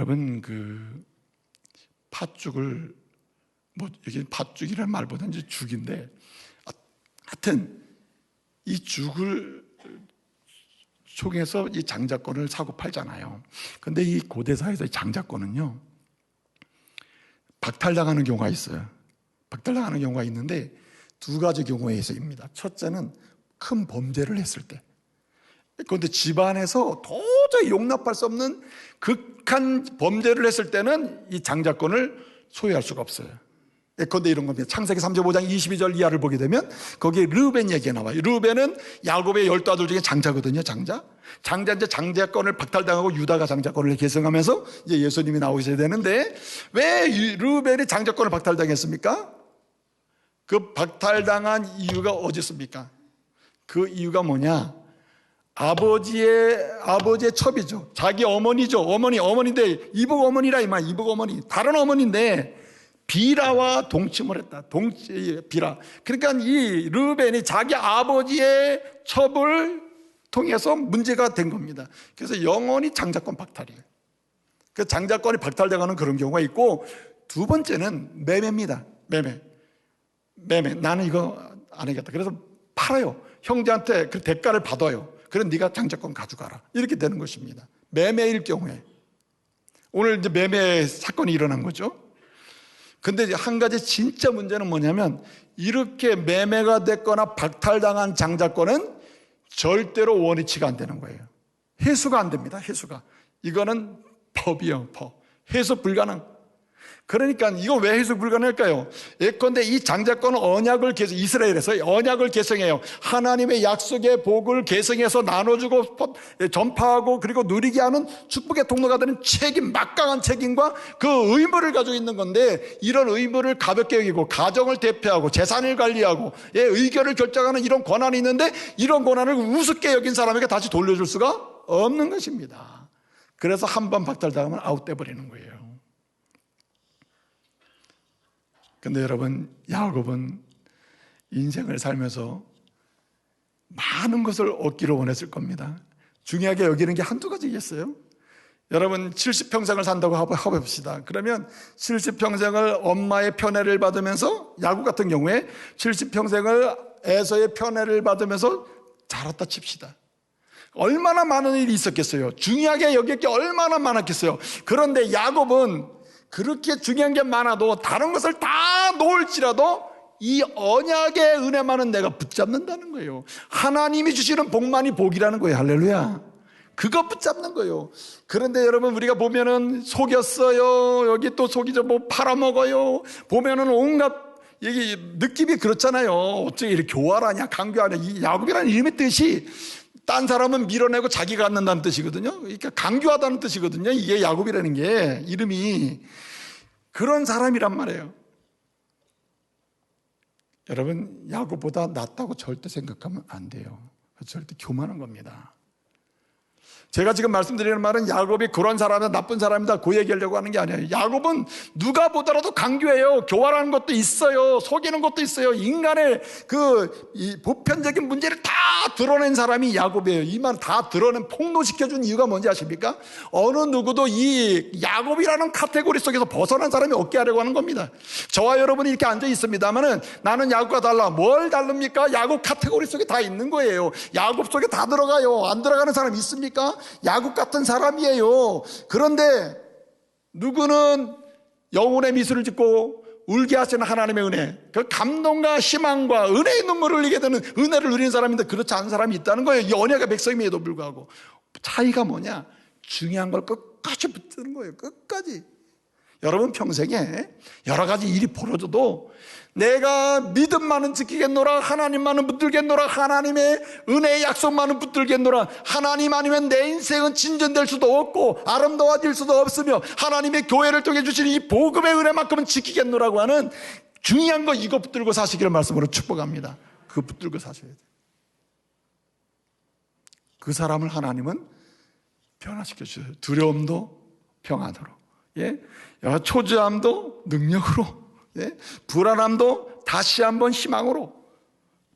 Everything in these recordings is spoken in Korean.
여러분, 팥죽을, 여기 팥죽이라는 말보다는 이제 죽인데, 하여튼 이 죽을 통해서 이 장자권을 사고 팔잖아요. 근데 이 고대사에서 이 장자권은요, 박탈당하는 경우가 있어요. 박탈당하는 경우가 있는데 두 가지 경우에서입니다. 첫째는 큰 범죄를 했을 때. 그런데 집안에서 도저히 용납할 수 없는 극한 범죄를 했을 때는 이 장자권을 소유할 수가 없어요. 그런데 이런 겁니다. 창세기 35장 22절 이하를 보게 되면 거기에 르우벤 얘기가 나와요. 르우벤은 야곱의 12아들 중에 장자거든요. 장자 이제 장자권을 박탈당하고 유다가 장자권을 계승하면서 이제 예수님이 나오셔야 되는데, 왜 르우벤이 장자권을 박탈당했습니까? 그 박탈당한 이유가 어디 있습니까? 그 이유가 뭐냐? 아버지의 첩이죠. 자기 어머니죠. 어머니인데 이복 어머니라 이 말, 이복 어머니, 다른 어머니인데 비라와 동침을 했다. 비라. 그러니까 이 르벤이 자기 아버지의 첩을 통해서 문제가 된 겁니다. 그래서 영원히 장자권 박탈이에요. 그 장자권이 박탈되는 그런 경우가 있고, 두 번째는 매매입니다. 매매. 나는 이거 안 하겠다. 그래서 팔아요. 형제한테 그 대가를 받아요. 그럼 네가 장자권 가져가라. 이렇게 되는 것입니다. 매매일 경우에. 오늘 이제 매매 사건이 일어난 거죠. 근데 한 가지 진짜 문제는 뭐냐면, 이렇게 매매가 됐거나 박탈당한 장자권은 절대로 원위치가 안 되는 거예요. 회수가 안 됩니다. 회수가. 이거는 법이에요. 법. 회수 불가능. 그러니까 이거 왜 회수 불가능할까요? 예컨대 이 장자권은 언약을 이스라엘에서 언약을 계승해요. 하나님의 약속의 복을 계승해서 나눠주고 전파하고 그리고 누리게 하는 축복의 통로가 되는 막강한 책임과 그 의무를 가지고 있는 건데, 이런 의무를 가볍게 여기고 가정을 대표하고 재산을 관리하고 의견을 결정하는 이런 권한이 있는데, 이런 권한을 우습게 여긴 사람에게 다시 돌려줄 수가 없는 것입니다. 그래서 한 번 박탈당하면 아웃돼 버리는 거예요. 근데 여러분, 야곱은 인생을 살면서 많은 것을 얻기를 원했을 겁니다. 중요하게 여기는 게 한두 가지겠어요? 여러분, 70평생을 산다고 해봅시다. 그러면 70평생을 엄마의 편애를 받으면서, 야곱 같은 경우에 70평생을 에서의 편애를 받으면서 자랐다 칩시다. 얼마나 많은 일이 있었겠어요? 중요하게 여길 게 얼마나 많았겠어요? 그런데 야곱은 그렇게 중요한 게 많아도 다른 것을 다 놓을지라도 이 언약의 은혜만은 내가 붙잡는다는 거예요. 하나님이 주시는 복만이 복이라는 거예요. 할렐루야. 그거 붙잡는 거예요. 그런데 여러분, 우리가 보면은 속였어요. 여기 또 속이죠. 팔아먹어요. 보면은 온갖 이게 느낌이 그렇잖아요. 어떻게 이렇게 교활하냐, 강교하냐. 이 야곱이라는 이름의 뜻이 딴 사람은 밀어내고 자기가 갖는다는 뜻이거든요. 그러니까 강교하다는 뜻이거든요. 이게 야곱이라는 게 이름이. 그런 사람이란 말이에요. 여러분, 야곱보다 낫다고 절대 생각하면 안 돼요. 절대 교만한 겁니다. 제가 지금 말씀드리는 말은 야곱이 그런 사람이다, 나쁜 사람이다, 그 얘기하려고 하는 게 아니에요. 야곱은 누가 보더라도 강교해요. 교활하는 것도 있어요. 속이는 것도 있어요. 인간의 이 보편적인 문제를 다 드러낸 사람이 야곱이에요. 이 말 다 드러낸, 폭로시켜준 이유가 뭔지 아십니까? 어느 누구도 이 야곱이라는 카테고리 속에서 벗어난 사람이 없게 하려고 하는 겁니다. 저와 여러분이 이렇게 앉아 있습니다만은 나는 야곱과 달라. 뭘 다릅니까? 야곱 카테고리 속에 다 있는 거예요. 야곱 속에 다 들어가요. 안 들어가는 사람 있습니까? 야곱 같은 사람이에요. 그런데 누구는 영혼의 미술을 짓고 울게 하시는 하나님의 은혜, 그 감동과 희망과 은혜의 눈물을 흘리게 되는 은혜를 누리는 사람인데 그렇지 않은 사람이 있다는 거예요. 이 언약의 백성임에도 불구하고. 차이가 뭐냐? 중요한 걸 끝까지 붙드는 거예요. 끝까지. 여러분 평생에 여러 가지 일이 벌어져도 내가 믿음만은 지키겠노라, 하나님만은 붙들겠노라, 하나님의 은혜의 약속만은 붙들겠노라, 하나님 아니면 내 인생은 진전될 수도 없고 아름다워질 수도 없으며 하나님의 교회를 통해 주시는 이 복음의 은혜만큼은 지키겠노라고 하는 중요한 거, 이거 붙들고 사시기를 말씀으로 축복합니다. 그거 붙들고 사셔야 돼요. 그 사람을 하나님은 변화시켜 주셔요. 두려움도 평안으로, 초조함도 능력으로, 불안함도 다시 한번 희망으로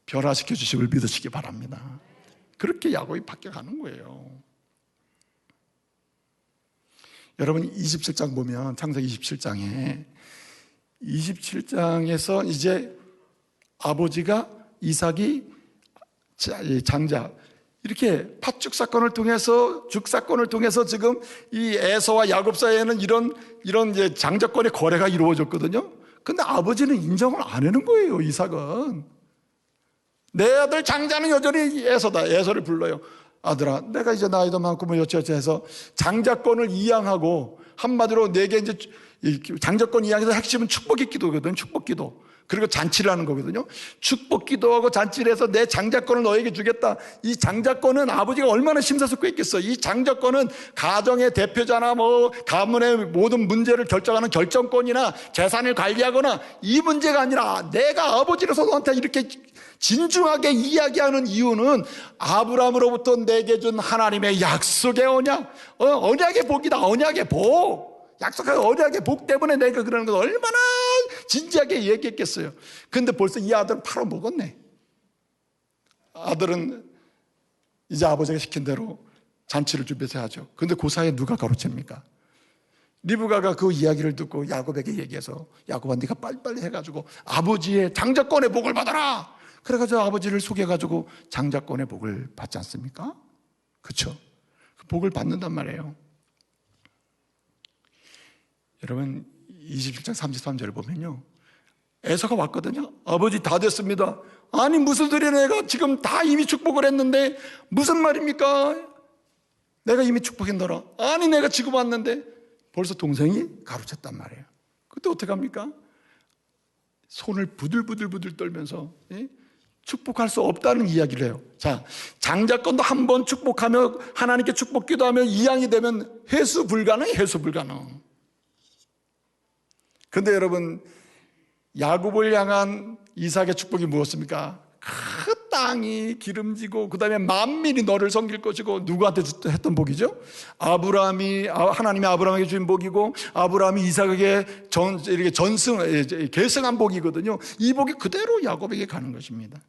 변화시켜 주심을 믿으시기 바랍니다. 그렇게 야곱이 바뀌어가는 거예요. 여러분 27장 보면 창세기 27장에서 이제 아버지가 이삭이 장자 이렇게 팥죽 사건을 통해서 죽 사건을 통해서 지금 이 에서와 야곱 사이에는 이런 이제 장자권의 거래가 이루어졌거든요. 근데 아버지는 인정을 안 하는 거예요. 이삭은 내 아들 장자는 여전히 에서다. 에서를 불러요. 아들아, 내가 이제 나이도 많고 뭐 여차저차 해서 장자권을 이양하고 한마디로 내게 이제 장자권 이양에서 핵심은 축복의 기도거든. 축복 기도. 그리고 잔치를 하는 거거든요. 축복 기도하고 잔치를 해서 내 장자권을 너에게 주겠다. 이 장자권은 아버지가 얼마나 심사숙고했겠어. 이 장자권은 가정의 대표자나 뭐 가문의 모든 문제를 결정하는 결정권이나 재산을 관리하거나 이 문제가 아니라 내가 아버지로서 너한테 이렇게 진중하게 이야기하는 이유는 아브라함으로부터 내게 준 하나님의 약속의 언약, 언약의 복이다. 언약의 복. 약속한 언약의 복 때문에 내가 그러는 걸 얼마나 진지하게 얘기했겠어요. 근데 벌써 이 아들은 팔아먹었네. 아들은 이제 아버지가 시킨 대로 잔치를 준비해서 하죠. 근데 그 사이에 누가 가로챕니까? 리브가가 그 이야기를 듣고 야곱에게 얘기해서 야곱아 네가 빨리빨리 해가지고 아버지의 장자권의 복을 받아라. 그래가지고 아버지를 속여가지고 장자권의 복을 받지 않습니까? 그렇죠? 그 복을 받는단 말이에요. 여러분 27장 33절을 보면요, 에서가 왔거든요. 아버지 다 됐습니다. 아니 무슨 소리야, 내가 지금 다 이미 축복을 했는데 무슨 말입니까? 내가 이미 축복했노라. 아니 내가 지금 왔는데 벌써 동생이 가로챘단 말이에요. 그때 어떡합니까? 손을 부들부들 떨면서 축복할 수 없다는 이야기를 해요. 자, 장자권도 한번 축복하며 하나님께 축복 기도하며 이양이 되면 회수 불가능. 그런데 여러분 야곱을 향한 이삭의 축복이 무엇입니까? 그 땅이 기름지고 그 다음에 만민이 너를 섬길 것이고, 누구한테 했던 복이죠? 하나님이 아브라함에게 주신 복이고 아브라함이 이삭에게 이렇게 계승한 복이거든요. 이 복이 그대로 야곱에게 가는 것입니다.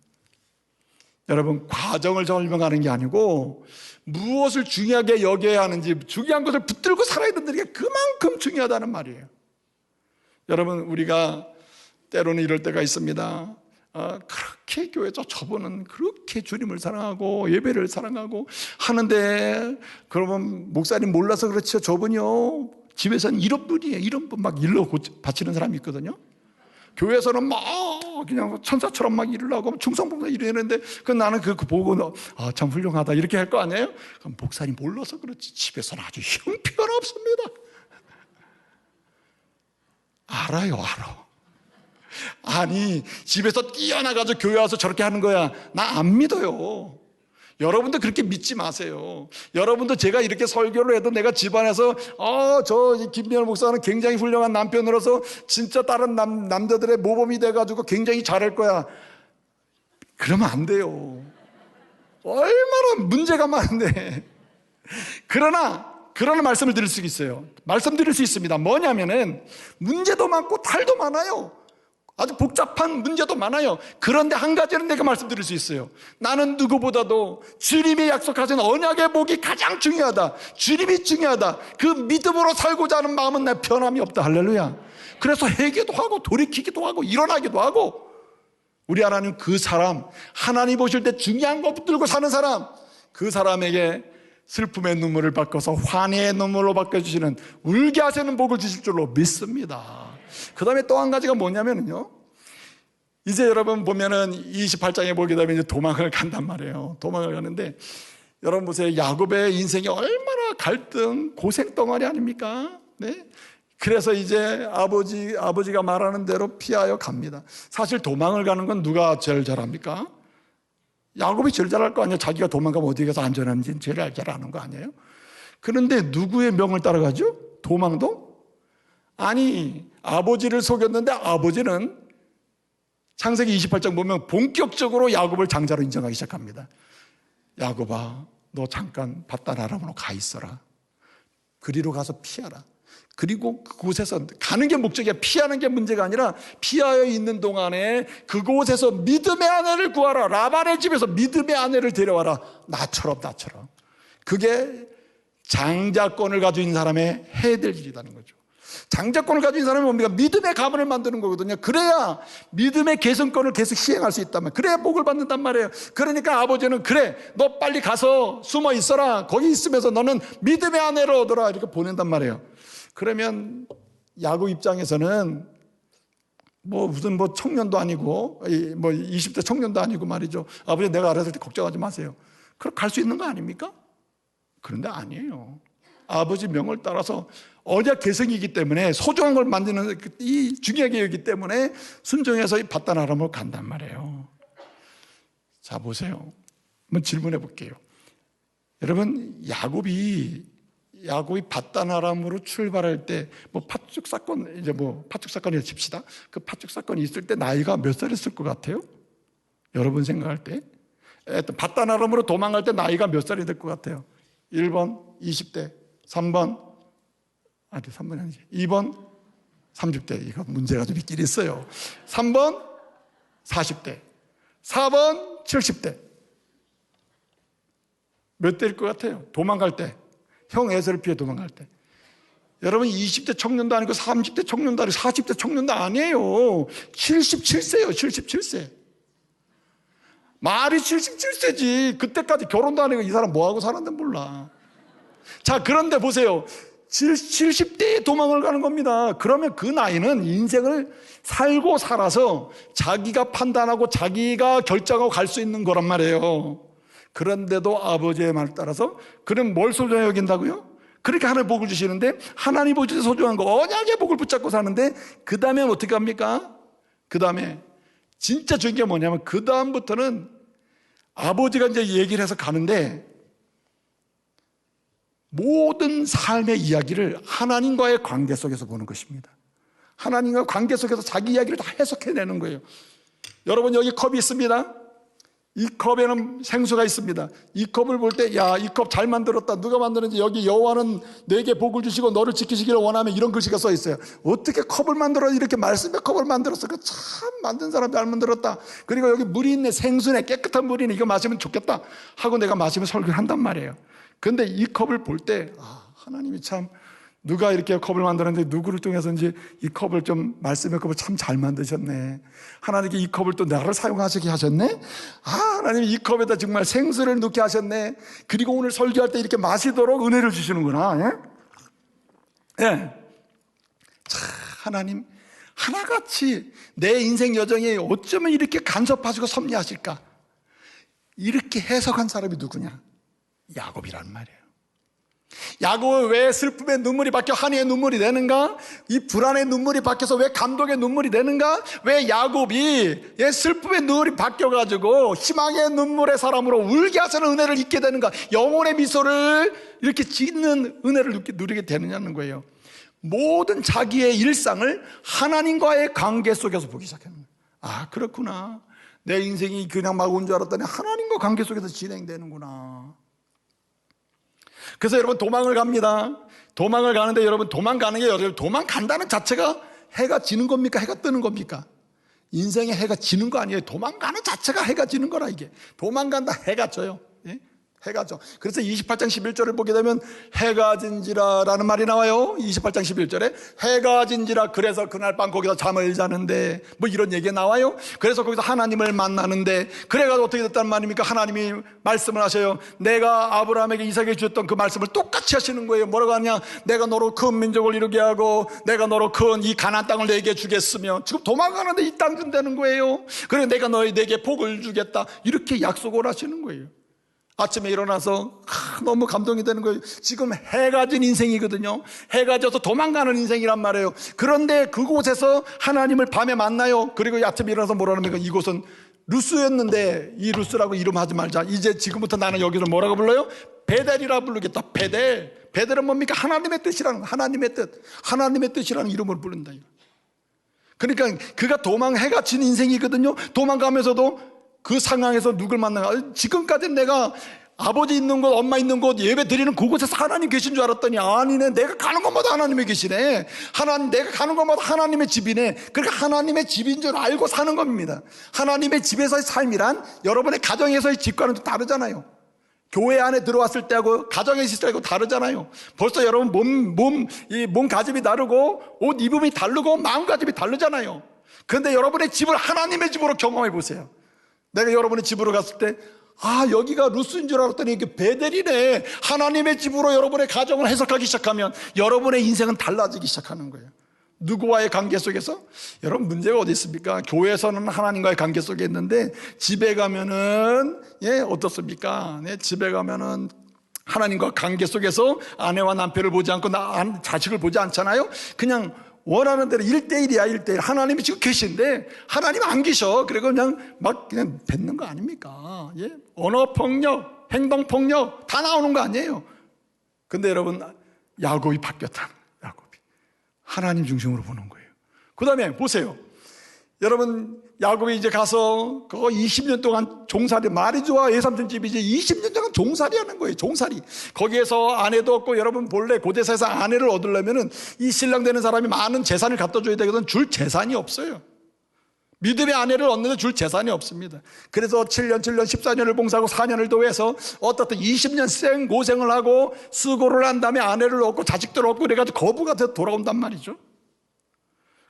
여러분 과정을 설명하는 게 아니고 무엇을 중요하게 여겨야 하는지, 중요한 것을 붙들고 살아야 된다는 게 그만큼 중요하다는 말이에요. 여러분 우리가 때로는 이럴 때가 있습니다. 그렇게 교회에서 저분은 그렇게 주님을 사랑하고 예배를 사랑하고 하는데, 그러면 목사님 몰라서 그렇죠. 저분이요 집에서는 이런 분이에요. 이런 분 막 일러 바치는 사람이 있거든요. 교회에서는 막 그냥 천사처럼 막 일하고 충성봉사 이러는데 나는 그 보고 참 훌륭하다 이렇게 할 거 아니에요? 그럼 목사님 몰라서 그렇지 집에서는 아주 형편없습니다. 알아요. 아니 집에서 뛰어나가지고 교회 와서 저렇게 하는 거야, 나 안 믿어요. 여러분도 그렇게 믿지 마세요. 여러분도 제가 이렇게 설교를 해도 내가 집안에서 저 김미열 목사는 굉장히 훌륭한 남편으로서 진짜 다른 남자들의 모범이 돼가지고 굉장히 잘할 거야, 그러면 안 돼요. 얼마나 문제가 많은데. 그러나 말씀을 드릴 수 있어요. 말씀드릴 수 있습니다. 뭐냐면은 문제도 많고 탈도 많아요. 아주 복잡한 문제도 많아요. 그런데 한 가지는 내가 말씀드릴 수 있어요. 나는 누구보다도 주님이 약속하신 언약의 복이 가장 중요하다. 주님이 중요하다. 그 믿음으로 살고자 하는 마음은 내 변함이 없다. 할렐루야. 그래서 회개도 하고 돌이키기도 하고 일어나기도 하고, 우리 하나님 그 사람, 하나님 보실 때 중요한 거 붙들고 사는 사람, 그 사람에게 슬픔의 눈물을 바꿔서 환희의 눈물로 바꿔주시는, 울게 하시는 복을 주실 줄로 믿습니다. 그 다음에 또 한 가지가 뭐냐면요, 이제 여러분 보면은 28장에 보게 되면 이제 도망을 간단 말이에요. 도망을 가는데 여러분 보세요. 야곱의 인생이 얼마나 갈등, 고생 덩어리 아닙니까? 네? 그래서 이제 아버지가 말하는 대로 피하여 갑니다. 사실 도망을 가는 건 누가 제일 잘합니까? 야곱이 제일 잘할 거 아니에요. 자기가 도망가면 어디 가서 안전한지 제일 잘 아는 거 아니에요? 그런데 누구의 명을 따라가죠? 도망도? 아니, 아버지를 속였는데 아버지는 창세기 28장 보면 본격적으로 야곱을 장자로 인정하기 시작합니다. 야곱아, 너 잠깐 바단 아람으로 가 있어라. 그리로 가서 피하라. 그리고 그곳에서 가는 게 목적이야. 피하는 게 문제가 아니라 피하여 있는 동안에 그곳에서 믿음의 아내를 구하라. 라반의 집에서 믿음의 아내를 데려와라. 나처럼. 그게 장자권을 가지고 있는 사람의 해야 될 일이라는 거죠. 장자권을 가지고 있는 사람이 뭡니까? 믿음의 가문을 만드는 거거든요. 그래야 믿음의 계승권을 계속 시행할 수 있단 말이에요. 그래야 복을 받는단 말이에요. 그러니까 아버지는 그래, 너 빨리 가서 숨어 있어라. 거기 있으면서 너는 믿음의 아내로 얻어라. 이렇게 보낸단 말이에요. 그러면 야곱 입장에서는 무슨 청년도 아니고 20대 청년도 아니고 말이죠. 아버지 내가 알아서 걱정하지 마세요. 그럼 갈 수 있는 거 아닙니까? 그런데 아니에요. 아버지 명을 따라서 언약 계승이기 때문에 소중한 걸 만드는 이 중요하게 여기기 때문에 순종해서 이 바단 아람으로 간단 말이에요. 자 보세요. 한번 질문해 볼게요. 여러분 야곱이 바단 아람으로 출발할 때 파축 사건 파축 사건이라 칩시다. 그 파축 사건이 있을 때 나이가 몇 살이었을 것 같아요? 여러분 생각할 때 바단 아람으로 도망갈 때 나이가 몇 살이 될 것 같아요? 1번 20대, 3번 3번이 아니지 2번 30대. 이거 문제가 좀 있긴 있어요. 3번 40대, 4번 70대. 몇 대일 것 같아요? 도망갈 때, 형 에서를 피해 도망갈 때. 여러분 20대 청년도 아니고 30대 청년도 아니고 40대 청년도 아니에요. 77세예요. 77세. 말이 77세지. 그때까지 결혼도 안 하고 이 사람 뭐하고 살았는지 몰라. 자, 그런데 보세요. 70대에 도망을 가는 겁니다. 그러면 그 나이는 인생을 살고 살아서 자기가 판단하고 자기가 결정하고 갈 수 있는 거란 말이에요. 그런데도 아버지의 말 따라서 그는 뭘 소중하게 여긴다고요? 그렇게 하나님 복을 주시는데 하나님 복을 주셔서 소중한 거 언약의 복을 붙잡고 사는데 그 다음에 어떻게 합니까? 그 다음에 진짜 중요한 게 뭐냐면 그 다음부터는 아버지가 이제 얘기를 해서 가는데 모든 삶의 이야기를 하나님과의 관계 속에서 보는 것입니다. 하나님과 관계 속에서 자기 이야기를 다 해석해내는 거예요. 여러분 여기 컵이 있습니다. 이 컵에는 생수가 있습니다. 이 컵을 볼 때 야, 이 컵 잘 만들었다. 누가 만드는지 여기 여호와는 내게 복을 주시고 너를 지키시기를 원하며 이런 글씨가 써 있어요. 어떻게 컵을 만들어 이렇게 말씀의 컵을 만들었어. 그 참 만든 사람이 잘 만들었다. 그리고 여기 물이 있네. 생수네. 깨끗한 물이네. 이거 마시면 좋겠다 하고 내가 마시면 설교를 한단 말이에요. 그런데 이 컵을 볼 때 하나님이 참 누가 이렇게 컵을 만들었는데 누구를 통해서인지 이 컵을 좀 말씀의 컵을 참 잘 만드셨네. 하나님께 이 컵을 또 나를 사용하시게 하셨네. 하나님 이 컵에다 정말 생수를 넣게 하셨네. 그리고 오늘 설교할 때 이렇게 마시도록 은혜를 주시는구나. 예? 예. 참 하나님 하나같이 내 인생 여정에 어쩌면 이렇게 간섭하시고 섭리하실까. 이렇게 해석한 사람이 누구냐? 야곱이란 말이에요. 야곱은 왜 슬픔의 눈물이 바뀌어 한이의 눈물이 되는가? 이 불안의 눈물이 바뀌어서 왜 감동의 눈물이 되는가? 왜 야곱이 슬픔의 눈물이 바뀌어가지고 희망의 눈물의 사람으로 울게 하시는 은혜를 잊게 되는가? 영혼의 미소를 이렇게 짓는 은혜를 누리게 되느냐는 거예요. 모든 자기의 일상을 하나님과의 관계 속에서 보기 시작하는 거예요. 그렇구나. 내 인생이 그냥 막 온 줄 알았더니 하나님과 관계 속에서 진행되는구나. 그래서 여러분 도망을 갑니다. 도망을 가는데 여러분 도망가는 게 여러분 도망간다는 자체가 해가 지는 겁니까? 해가 뜨는 겁니까? 인생에 해가 지는 거 아니에요. 도망가는 자체가 해가 지는 거라 이게. 도망간다 해가 져요. 예? 해가 져. 그래서 28장 11절을 보게 되면 해가 진지라 라는 말이 나와요. 28장 11절에 해가 진지라 그래서 그날 밤 거기서 잠을 자는데 이런 얘기가 나와요. 그래서 거기서 하나님을 만나는데 그래가지고 어떻게 됐단 말입니까? 하나님이 말씀을 하셔요. 내가 아브라함에게 이삭에게 주셨던 그 말씀을 똑같이 하시는 거예요. 뭐라고 하냐? 내가 너로 큰 민족을 이루게 하고 내가 너로 큰 이 가나안 땅을 내게 주겠으며 지금 도망가는데 이 땅 준다는 거예요. 그리고 내가 내게 복을 주겠다 이렇게 약속을 하시는 거예요. 아침에 일어나서 너무 감동이 되는 거예요. 지금 해가 진 인생이거든요. 해가 져서 도망가는 인생이란 말이에요. 그런데 그곳에서 하나님을 밤에 만나요. 그리고 아침에 일어나서 뭐라는 겁니까? 이곳은 루스였는데 이 루스라고 이름하지 말자. 이제 지금부터 나는 여기서 뭐라고 불러요? 베델이라 부르겠다. 베델. 베델은 뭡니까? 하나님의 뜻이라는 거. 하나님의 뜻. 하나님의 뜻이라는 이름을 부른다. 그러니까 그가 해가 진 인생이거든요. 도망가면서도 그 상황에서 누굴 만나가? 지금까지 내가 아버지 있는 곳, 엄마 있는 곳 예배 드리는 그곳에서 하나님 계신 줄 알았더니 아니네. 내가 가는 곳마다 하나님이 계시네. 내가 가는 곳마다 하나님의 집이네. 그러니까 하나님의 집인 줄 알고 사는 겁니다. 하나님의 집에서의 삶이란 여러분의 가정에서의 집과는 좀 다르잖아요. 교회 안에 들어왔을 때하고 가정에 있을 때하고 다르잖아요. 벌써 여러분 이 몸가짐이 다르고 옷 입음이 다르고 마음가짐이 다르잖아요. 그런데 여러분의 집을 하나님의 집으로 경험해 보세요. 내가 여러분의 집으로 갔을 때 여기가 루스인 줄 알았더니 이게 베델이네. 하나님의 집으로 여러분의 가정을 해석하기 시작하면 여러분의 인생은 달라지기 시작하는 거예요. 누구와의 관계 속에서? 여러분, 문제가 어디 있습니까? 교회에서는 하나님과의 관계 속에 있는데 집에 가면은 어떻습니까? 집에 가면은 하나님과 관계 속에서 아내와 남편을 보지 않고 자식을 보지 않잖아요. 그냥 원하는 대로 1대1이야. 1대1. 하나님이 지금 계신데 하나님 안 계셔. 그리고 그냥 뱉는 거 아닙니까? 언어폭력, 행동폭력 다 나오는 거 아니에요. 근데 여러분, 야곱이 바뀌었다. 하나님 중심으로 보는 거예요. 그 다음에 보세요. 여러분, 야곱이 이제 가서 그거 20년 동안 종살이, 마리주와 외삼촌 집이 이제 20년 동안 종살이 하는 거예요. 종살이. 거기에서 아내도 없고, 여러분 본래 고대사에서 아내를 얻으려면은 이 신랑 되는 사람이 많은 재산을 갖다 줘야 되거든. 줄 재산이 없어요. 믿음의 아내를 얻는데 줄 재산이 없습니다. 그래서 7년 14년을 봉사하고 4년을 더해서 어떻든 20년 생 고생을 하고 수고를 한 다음에 아내를 얻고 자식들을 얻고 그래가지고 거부가 돼서 돌아온단 말이죠.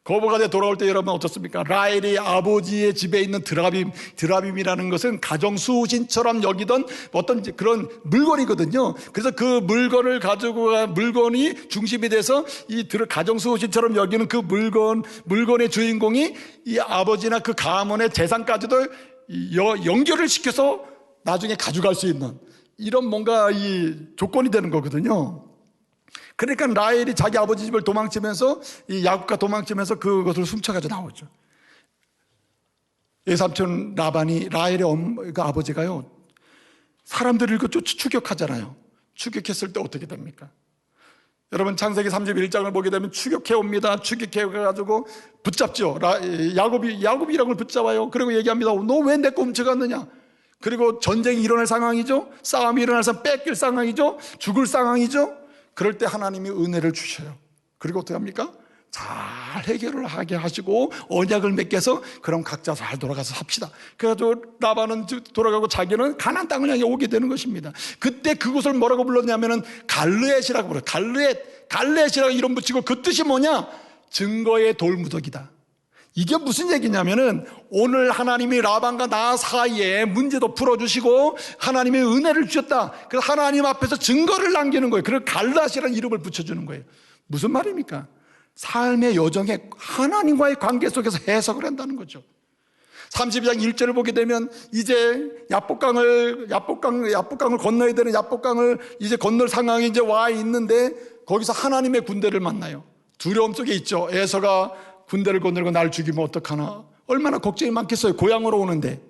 거부가 돼 돌아올 때 여러분 어떻습니까? 라헬이 아버지의 집에 있는 드라빔이라는 것은 가정수호신처럼 여기던 어떤 그런 물건이거든요. 그래서 그 물건을 가지고 물건이 중심이 돼서 이 가정수호신처럼 여기는 그 물건의 주인공이 이 아버지나 그 가문의 재산까지도 연결을 시켜서 나중에 가져갈 수 있는 이런 뭔가 이 조건이 되는 거거든요. 그러니까 라헬이 자기 아버지 집을 도망치면서 이 야곱과 도망치면서 그것을 훔쳐가지고 나오죠. 외삼촌 라반이 라헬의 아버지가요, 사람들을 이거 추격하잖아요. 추격했을 때 어떻게 됩니까? 여러분 창세기 31장을 보게 되면 추격해 옵니다. 추격해가지고 붙잡죠. 야곱이라는 걸 붙잡아요. 그리고 얘기합니다. 너 왜 내 거 훔쳐갔느냐? 그리고 전쟁이 일어날 상황이죠. 싸움이 일어날 상황, 뺏길 상황이죠. 죽을 상황이죠. 그럴 때 하나님이 은혜를 주셔요. 그리고 어떻게 합니까? 잘 해결을 하게 하시고 언약을 맺게 해서 그럼 각자 잘 돌아가서 삽시다. 그래가지고 라반은 돌아가고 자기는 가나안 땅을 향해 오게 되는 것입니다. 그때 그곳을 뭐라고 불렀냐면은 갈르엣이라고 불러요. 갈르엣이라고 이름 붙이고 그 뜻이 뭐냐? 증거의 돌무더기다. 이게 무슨 얘기냐면은 오늘 하나님이 라반과 나 사이에 문제도 풀어주시고 하나님의 은혜를 주셨다. 그래서 하나님 앞에서 증거를 남기는 거예요. 그래서 갈라시라는 이름을 붙여주는 거예요. 무슨 말입니까? 삶의 여정에 하나님과의 관계 속에서 해석을 한다는 거죠. 32장 1절을 보게 되면 이제 야복강을 건너야 되는 야복강을 이제 건널 상황이 이제 와 있는데 거기서 하나님의 군대를 만나요. 두려움 속에 있죠. 에서가 군대를 건너고 날 죽이면 어떡하나 얼마나 걱정이 많겠어요. 고향으로 오는데.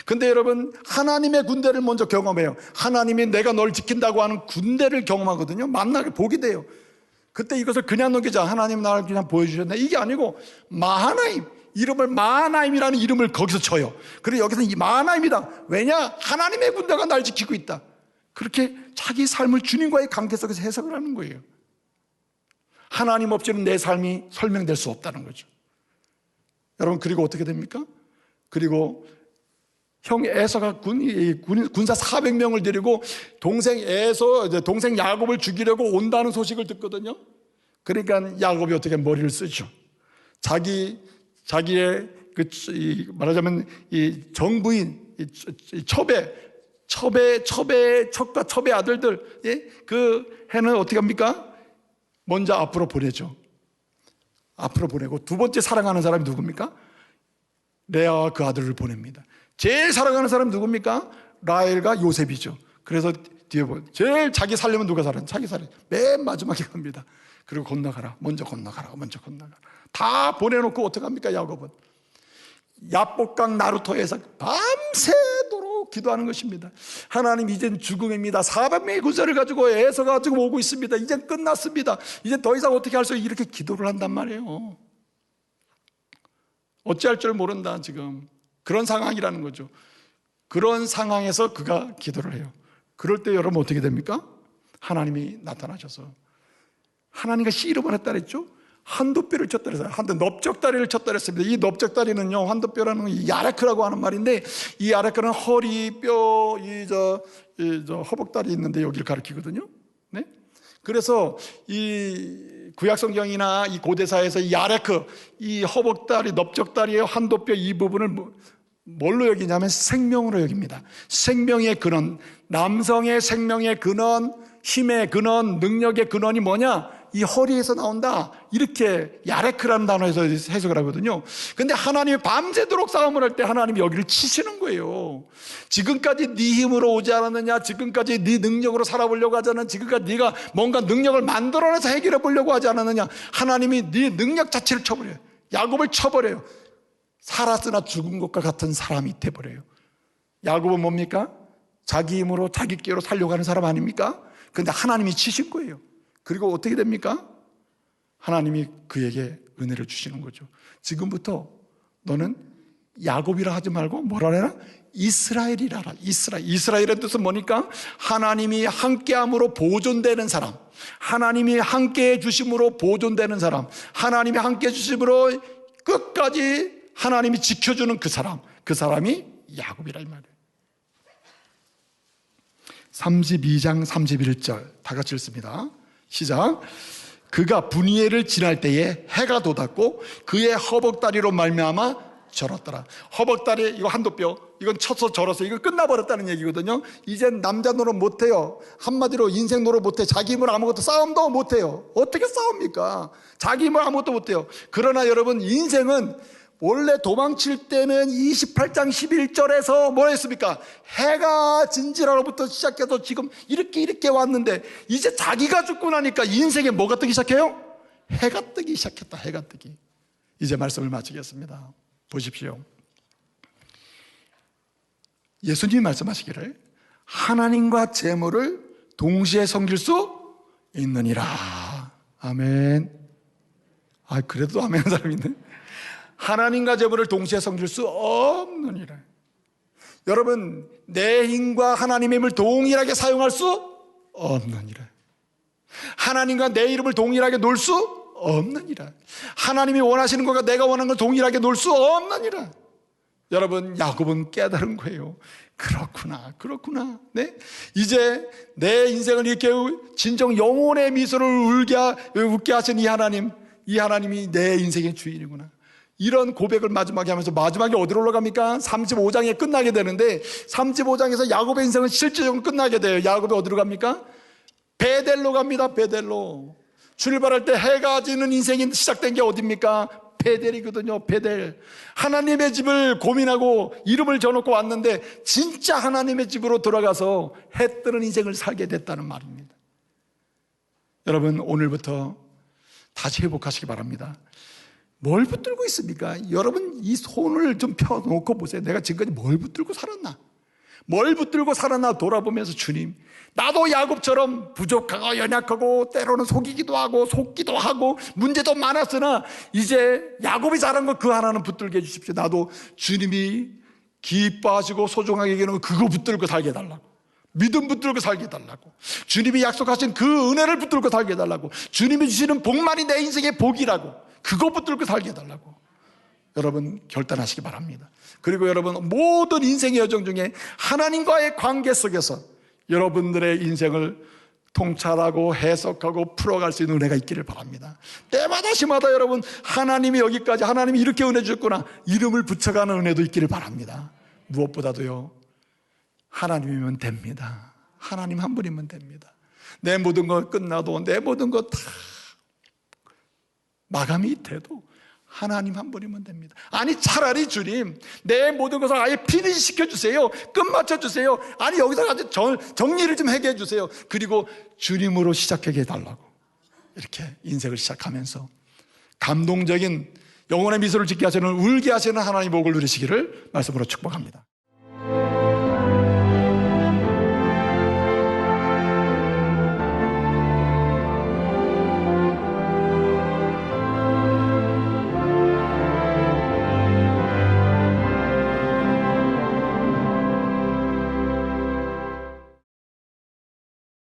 근데 여러분 하나님의 군대를 먼저 경험해요. 하나님이 내가 널 지킨다고 하는 군대를 경험하거든요. 만나게 보게 돼요. 그때 이것을 그냥 넘기자. 하나님 나를 그냥 보여주셨네. 이게 아니고 마하나임, 이름을 마하나임이라는 이름을 거기서 쳐요. 그리고 여기서 이 마하나임이다. 왜냐? 하나님의 군대가 날 지키고 있다. 그렇게 자기 삶을 주님과의 관계 속에서 해석을 하는 거예요. 하나님 없이는 내 삶이 설명될 수 없다는 거죠. 여러분 그리고 어떻게 됩니까? 그리고 형 에서가 군사 400명을 데리고 동생 야곱을 죽이려고 온다는 소식을 듣거든요. 그러니까 야곱이 어떻게 머리를 쓰죠. 자기의 말하자면 이 정부인 첩과 첩의 아들들, 그 해는 어떻게 합니까? 먼저 앞으로 보내죠. 앞으로 보내고 두 번째 사랑하는 사람이 누굽니까? 레아와 그 아들을 보냅니다. 제일 사랑하는 사람이 누굽니까? 라헬과 요셉이죠. 그래서 뒤에 제일 자기 살려면 누가 살아요? 자기 살아요. 맨 마지막에 갑니다. 그리고 건너가라. 먼저 건너가라. 다 보내놓고 어떻게 합니까? 야곱은 야복강 나루터에서 밤새도록 기도하는 것입니다. 하나님 이젠 죽음입니다. 400명의 군사를 가지고 에서가 지금 오고 있습니다. 이젠 끝났습니다. 이제 더 이상 어떻게 할 수 없이 이렇게 기도를 한단 말이에요. 어찌할 줄 모른다 지금. 그런 상황이라는 거죠. 그런 상황에서 그가 기도를 해요. 그럴 때 여러분 어떻게 됩니까? 하나님이 나타나셔서 하나님과 씨름을 했다 그랬죠. 한도뼈를 쳤다 그랬어요. 넓적다리를 쳤다 그랬습니다. 이 넓적다리는요, 한도뼈라는 이 야레크라고 하는 말인데, 이 야레크는 허리, 뼈, 허벅다리 있는데 여기를 가리키거든요. 네? 그래서 이 구약성경이나 이 고대사에서 이 야레크, 이 허벅다리, 넓적다리의 한도뼈 이 부분을 뭘로 여기냐면 생명으로 여깁니다. 생명의 근원, 남성의 생명의 근원, 힘의 근원, 능력의 근원이 뭐냐? 이 허리에서 나온다. 이렇게 야레크라는 단어에서 해석을 하거든요. 근데 하나님이 밤새도록 싸움을 할 때 하나님이 여기를 치시는 거예요. 지금까지 네 힘으로 오지 않았느냐? 지금까지 네 능력으로 살아보려고 하지 않았느냐? 지금까지 네가 뭔가 능력을 만들어내서 해결해 보려고 하지 않았느냐? 하나님이 네 능력 자체를 쳐버려요. 야곱을 쳐버려요. 살았으나 죽은 것과 같은 사람이 돼버려요. 야곱은 뭡니까? 자기 힘으로 자기 꾀로 살려고 하는 사람 아닙니까? 근데 하나님이 치신 거예요. 그리고 어떻게 됩니까? 하나님이 그에게 은혜를 주시는 거죠. 지금부터 너는 야곱이라 하지 말고 뭐라 해라? 이스라엘이라 하라. 이스라엘의 뜻은 뭐니까? 하나님이 함께함으로 보존되는 사람, 하나님이 함께해 주심으로 보존되는 사람, 하나님이 함께해 주심으로 끝까지 하나님이 지켜주는 그 사람이 야곱이라 이 말이에요. 32장 31절 다 같이 읽습니다. 시작. 그가 분이엘을 지날 때에 해가 돋았고 그의 허벅다리로 말미암아 절었더라. 허벅다리, 이거 한도뼈, 이건 쳐서 절어서 이거 끝나버렸다는 얘기거든요. 이젠 남자 노릇 못해요. 한마디로 인생 노릇 못해. 자기 힘으로 아무것도 싸움도 못해요. 어떻게 싸웁니까? 자기 힘으로 아무것도 못해요. 그러나 여러분, 인생은 원래 도망칠 때는 28장 11절에서 뭐 했습니까? 해가 진지라로부터 시작해서 지금 이렇게 왔는데, 이제 자기가 죽고 나니까 인생에 뭐가 뜨기 시작해요? 해가 뜨기 시작했다. 해가 뜨기. 이제 말씀을 마치겠습니다. 보십시오. 예수님이 말씀하시기를 하나님과 재물을 동시에 섬길 수 있느니라. 아멘. 그래도 아멘 하는 사람이 있네. 하나님과 재물을 동시에 섬길 수 없느니라. 여러분, 내 힘과 하나님의 힘을 동일하게 사용할 수 없느니라. 하나님과 내 이름을 동일하게 놓을 수 없느니라. 하나님이 원하시는 것과 내가 원하는 걸 동일하게 놓을 수 없느니라. 여러분, 야곱은 깨달은 거예요. 그렇구나. 네? 이제 내 인생을 이렇게 진정 영혼의 미소를 웃게 하신 이 하나님이 내 인생의 주인이구나. 이런 고백을 마지막에 하면서 마지막에 어디로 올라갑니까? 35장에 끝나게 되는데, 35장에서 야곱의 인생은 실제적으로 끝나게 돼요. 야곱이 어디로 갑니까? 베델로 갑니다. 베델로. 출발할 때 해가 지는 인생이 시작된 게 어딥니까? 베델이거든요. 베델. 하나님의 집을 고민하고 이름을 져놓고 왔는데 진짜 하나님의 집으로 돌아가서 해 뜨는 인생을 살게 됐다는 말입니다. 여러분, 오늘부터 다시 회복하시기 바랍니다. 뭘 붙들고 있습니까? 여러분, 이 손을 좀 펴놓고 보세요. 내가 지금까지 뭘 붙들고 살았나? 뭘 붙들고 살았나 돌아보면서, 주님, 나도 야곱처럼 부족하고 연약하고 때로는 속이기도 하고 속기도 하고 문제도 많았으나 이제 야곱이 잘한 거 그 하나는 붙들게 해주십시오. 나도 주님이 기뻐하시고 소중하게 여기는 그거 붙들고 살게 해달라고, 믿음 붙들고 살게 해달라고, 주님이 약속하신 그 은혜를 붙들고 살게 해달라고, 주님이 주시는 복만이 내 인생의 복이라고, 그거 붙들고 살게 해달라고 여러분 결단하시기 바랍니다. 그리고 여러분, 모든 인생의 여정 중에 하나님과의 관계 속에서 여러분들의 인생을 통찰하고 해석하고 풀어갈 수 있는 은혜가 있기를 바랍니다. 때마다 시마다 여러분, 하나님이 여기까지, 하나님이 이렇게 은혜 주셨구나, 이름을 붙여가는 은혜도 있기를 바랍니다. 무엇보다도요, 하나님이면 됩니다. 하나님 한 분이면 됩니다. 내 모든 것 끝나도, 내 모든 것 다 마감이 돼도 하나님 한 분이면 됩니다. 아니, 차라리 주님, 내 모든 것을 아예 피니시 시켜주세요. 끝 맞춰주세요. 아니, 여기서 아주 정리를 좀 하게 해주세요. 그리고 주님으로 시작하게 해달라고, 이렇게 인생을 시작하면서 감동적인 영혼의 미소를 짓게 하시는, 울게 하시는 하나님의 복을 누리시기를 말씀으로 축복합니다.